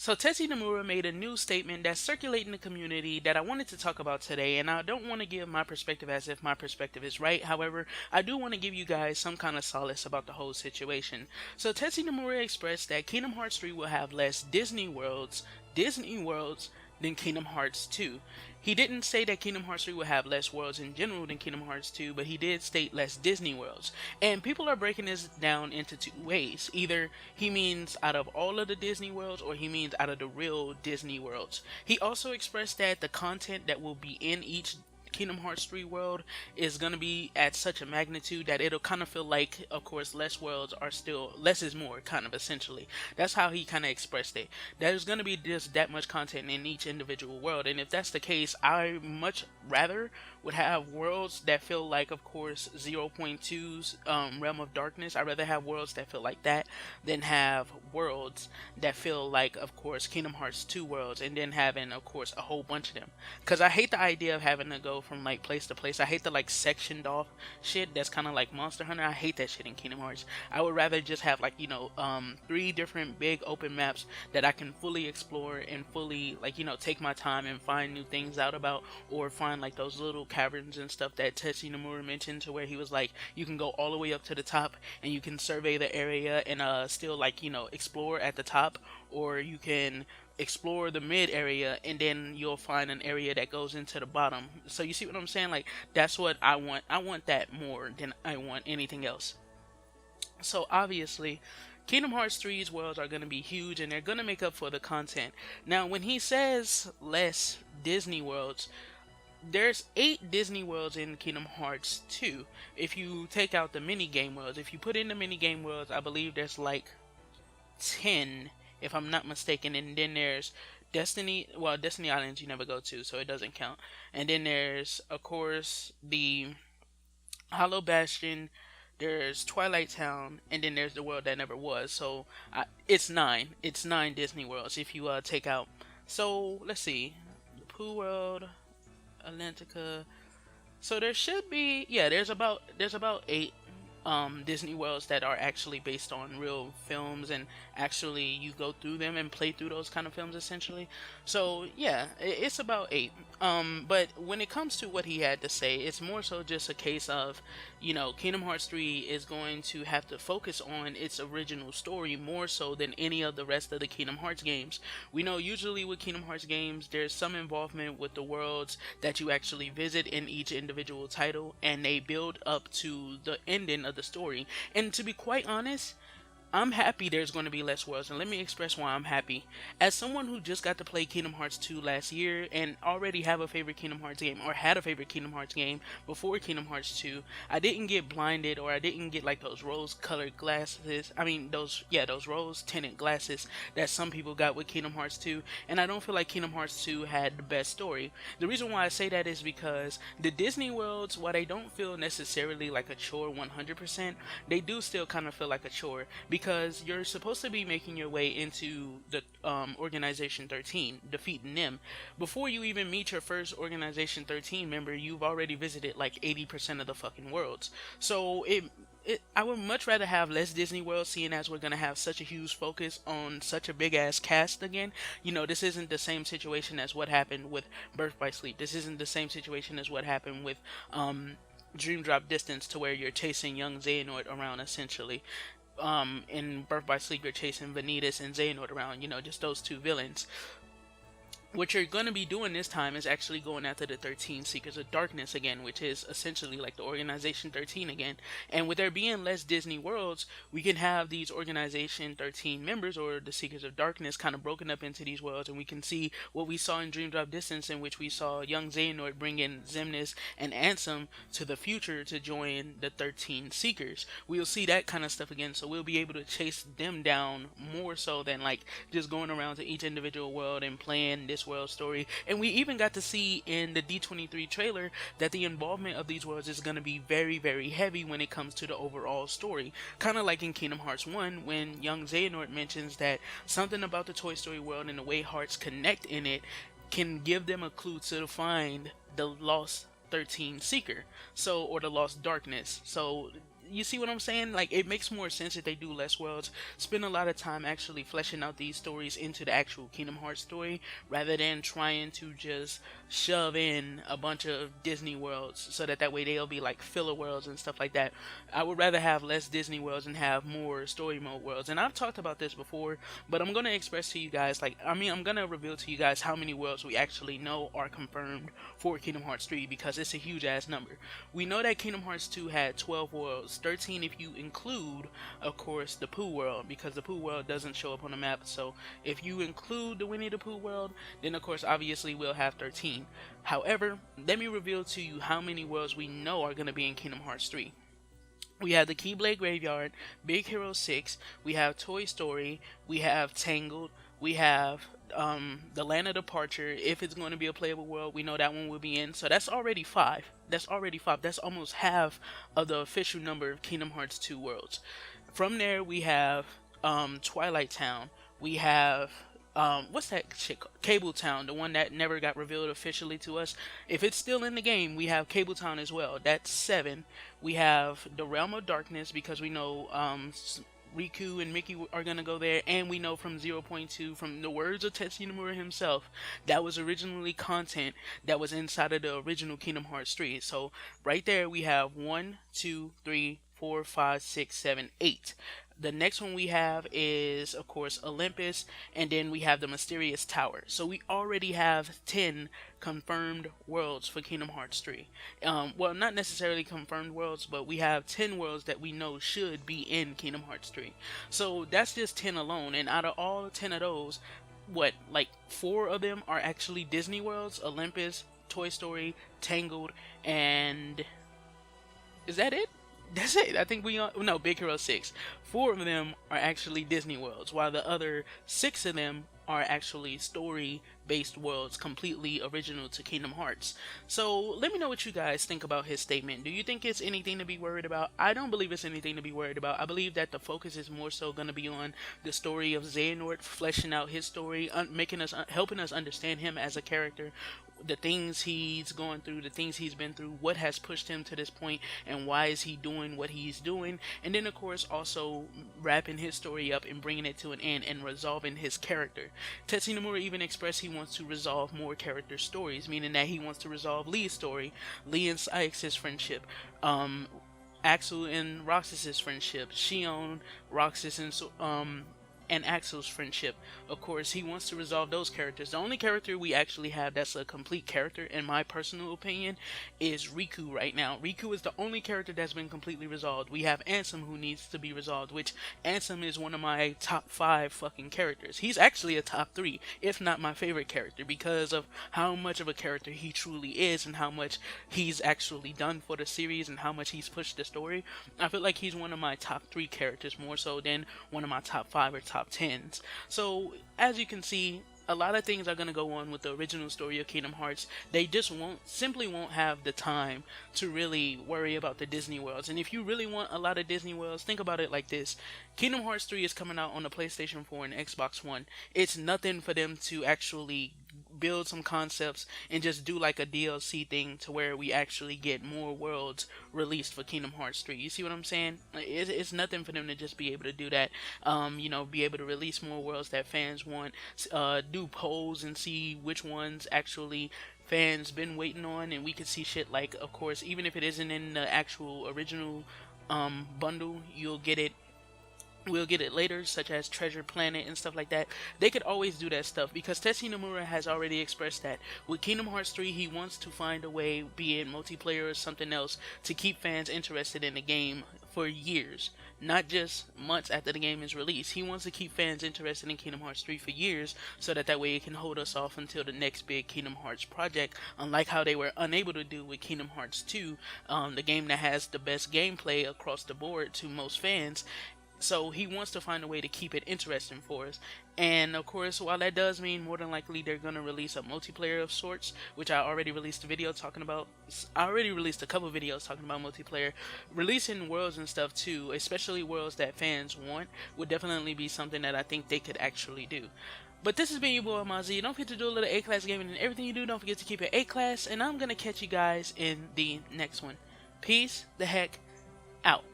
So Tetsu Nomura made a new statement that's circulating the community that I wanted to talk about today, and I don't want to give my perspective as if my perspective is right. However, I do want to give you guys some kind of solace about the whole situation. So Tetsu Nomura expressed that Kingdom Hearts 3 will have less Disney worlds than Kingdom Hearts 2. He didn't say that Kingdom Hearts 3 will have less worlds in general than Kingdom Hearts 2, but he did state less Disney worlds. And people are breaking this down into two ways. Either he means out of all of the Disney worlds, or he means out of the real Disney worlds. He also expressed that the content that will be in each Kingdom Hearts 3 world is going to be at such a magnitude that it'll kind of feel like, of course, less worlds are still, less is more, kind of essentially. That's how he kind of expressed it. There's going to be just that much content in each individual world, and if that's the case, I much rather would have worlds that feel like, of course, 0.2's Realm of Darkness. I'd rather have worlds that feel like that than have worlds that feel like, of course, Kingdom Hearts 2 worlds, and then having, of course, a whole bunch of them. Because I hate the idea of having to go from like place to place. I hate the like sectioned off shit that's kind of like Monster Hunter. I hate that shit in Kingdom Hearts. I would rather just have like, three different big open maps that I can fully explore and fully like, take my time and find new things out about, or find like those little caverns and stuff that Tetsu Nomura mentioned, to where he was like, you can go all the way up to the top and you can survey the area and still like, explore at the top, or you can explore the mid area and then you'll find an area that goes into the bottom. So you see what I'm saying? Like, that's what I want. I want that more than I want anything else. So obviously, Kingdom Hearts 3's worlds are going to be huge and they're going to make up for the content. Now, when he says less Disney worlds, there's 8 Disney worlds in Kingdom Hearts 2. If you take out the mini game worlds, if you put in the mini game worlds, I believe there's like 10, if I'm not mistaken. And then there's Destiny Islands you never go to, so it doesn't count. And then there's, of course, the Hollow Bastion, there's Twilight Town, and then there's the world that never was. So it's 9. It's 9 Disney worlds if you take out. So let's see, the Pooh World, Atlantica. So there should be, yeah, there's about 8 Disney worlds that are actually based on real films, and actually you go through them and play through those kind of films essentially. So yeah, it's about 8. But when it comes to what he had to say, it's more so just a case of, Kingdom Hearts 3 is going to have to focus on its original story more so than any of the rest of the Kingdom Hearts games. We know usually with Kingdom Hearts games, there's some involvement with the worlds that you actually visit in each individual title, and they build up to the ending of the story. And to be quite honest, I'm happy there's going to be less worlds, and let me express why I'm happy. As someone who just got to play Kingdom Hearts 2 last year and already have a favorite Kingdom Hearts game, or had a favorite Kingdom Hearts game before Kingdom Hearts 2, I didn't get blinded, or I didn't get like those rose-colored glasses. I mean, those rose-tinted glasses that some people got with Kingdom Hearts 2, and I don't feel like Kingdom Hearts 2 had the best story. The reason why I say that is because the Disney worlds, while they don't feel necessarily like a chore 100%, they do still kind of feel like a chore, because you're supposed to be making your way into the Organization 13, defeating them. Before you even meet your first Organization 13 member, you've already visited like 80% of the fucking worlds. So I would much rather have less Disney World, seeing as we're gonna have such a huge focus on such a big ass cast again. This isn't the same situation as what happened with Birth by Sleep. This isn't the same situation as what happened with Dream Drop Distance, to where you're chasing young Xehanort around essentially. In Birth by Sleep, you're chasing Vanitas and Xehanort around, just those two villains. What you're going to be doing this time is actually going after the 13 Seekers of Darkness again, which is essentially like the Organization 13 again. And with there being less Disney worlds, we can have these Organization 13 members, or the Seekers of Darkness, kind of broken up into these worlds, and we can see what we saw in Dream Drop Distance, in which we saw young Xehanort bring in Xemnas and Ansem to the future to join the 13 Seekers. We'll see that kind of stuff again, so we'll be able to chase them down more so than like just going around to each individual world and playing this world story. And we even got to see in the D23 trailer that the involvement of these worlds is going to be very, very heavy when it comes to the overall story. Kind of like in Kingdom Hearts 1, when young Xehanort mentions that something about the Toy Story world and the way hearts connect in it can give them a clue to find the lost 13 Seeker, or the lost darkness. So You see what I'm saying? Like, it makes more sense if they do less worlds, spend a lot of time actually fleshing out these stories into the actual Kingdom Hearts story, rather than trying to just shove in a bunch of Disney worlds so that way they'll be like filler worlds and stuff like that. I would rather have less Disney worlds and have more story mode worlds. And I've talked about this before, but I'm going to express to you guys, like, I'm going to reveal to you guys how many worlds we actually know are confirmed for Kingdom Hearts 3, because it's a huge ass number. We know that Kingdom Hearts 2 had 12 worlds, 13 if you include, of course, the Pooh world, because the Pooh world doesn't show up on the map. So if you include the Winnie the Pooh world, then of course obviously we'll have 13. However, let me reveal to you how many worlds we know are going to be in Kingdom Hearts 3. We have the Keyblade Graveyard, Big Hero 6, we have Toy Story, we have Tangled, we have the Land of Departure. If it's going to be a playable world, we know that one will be in. So that's already 5. That's already 5. That's almost half of the official number of Kingdom Hearts 2 worlds. From there, we have Twilight Town. We have what's that shit called? Cable Town, the one that never got revealed officially to us. If it's still in the game, we have Cable Town as well. That's 7. We have the Realm of Darkness, because we know Riku and Mickey are going to go there, and we know from 0.2, from the words of Tetsuya Nomura himself, that was originally content that was inside of the original Kingdom Hearts 3. So right there we have 1, 2, 3, 4, 5, 6, 7, 8. The next one we have is, of course, Olympus, and then we have the Mysterious Tower. So we already have 10 confirmed worlds for Kingdom Hearts 3. Well, not necessarily confirmed worlds, but we have 10 worlds that we know should be in Kingdom Hearts 3. So that's just 10 alone, and out of all 10 of those, like 4 of them are actually Disney worlds: Olympus, Toy Story, Tangled, and is that it? That's it. I think no, Big Hero 6. 4 of them are actually Disney worlds, while the other 6 of them are actually story-based worlds, completely original to Kingdom Hearts. So let me know what you guys think about his statement. Do you think it's anything to be worried about? I don't believe it's anything to be worried about. I believe that the focus is more so going to be on the story of Xehanort, fleshing out his story, helping us understand him as a character, the things he's going through, the things he's been through, what has pushed him to this point, and why is he doing what he's doing. And then of course also wrapping his story up and bringing it to an end and resolving his character. Tetsuya Nomura even expressed he wants to resolve more character stories, meaning that he wants to resolve Lee's story, Lee and Sykes' friendship, Axel and Roxas's friendship, Shion, Roxas, and Axel's friendship. Of course, he wants to resolve those characters. The only character we actually have that's a complete character, in my personal opinion, is Riku right now. Riku is the only character that's been completely resolved. We have Ansem, who needs to be resolved, which Ansem is one of my top 5 fucking characters. He's actually a top 3, if not my favorite character, because of how much of a character he truly is and how much he's actually done for the series and how much he's pushed the story. I feel like he's one of my top 3 characters, more so than one of my top 5 or top 10s. So as you can see, a lot of things are going to go on with the original story of Kingdom Hearts. They just simply won't have the time to really worry about the Disney worlds. And if you really want a lot of Disney worlds, think about it like this. Kingdom Hearts 3 is coming out on the PlayStation 4 and Xbox One. It's nothing for them to actually build some concepts and just do like a DLC thing to where we actually get more worlds released for Kingdom Hearts 3. You see what I'm saying? It's nothing for them to just be able to do that. Be able to release more worlds that fans want, do polls and see which ones actually fans been waiting on, and we could see shit like, of course, even if it isn't in the actual original bundle, we'll get it later, such as Treasure Planet and stuff like that. They could always do that stuff, because Tetsuya Nomura has already expressed that with Kingdom Hearts 3, he wants to find a way, be it multiplayer or something else, to keep fans interested in the game for years, not just months after the game is released. He wants to keep fans interested in Kingdom Hearts 3 for years, so that way it can hold us off until the next big Kingdom Hearts project, unlike how they were unable to do with Kingdom Hearts 2, the game that has the best gameplay across the board to most fans. So he wants to find a way to keep it interesting for us. And of course, while that does mean more than likely they're going to release a multiplayer of sorts, which I already released a video talking about. I already released a couple videos talking about multiplayer. Releasing worlds and stuff too, especially worlds that fans want, would definitely be something that I think they could actually do. But this has been your boy Amaziah. Don't forget to do a little A-class gaming, and everything you do, don't forget to keep it A-class. And I'm going to catch you guys in the next one. Peace the heck out.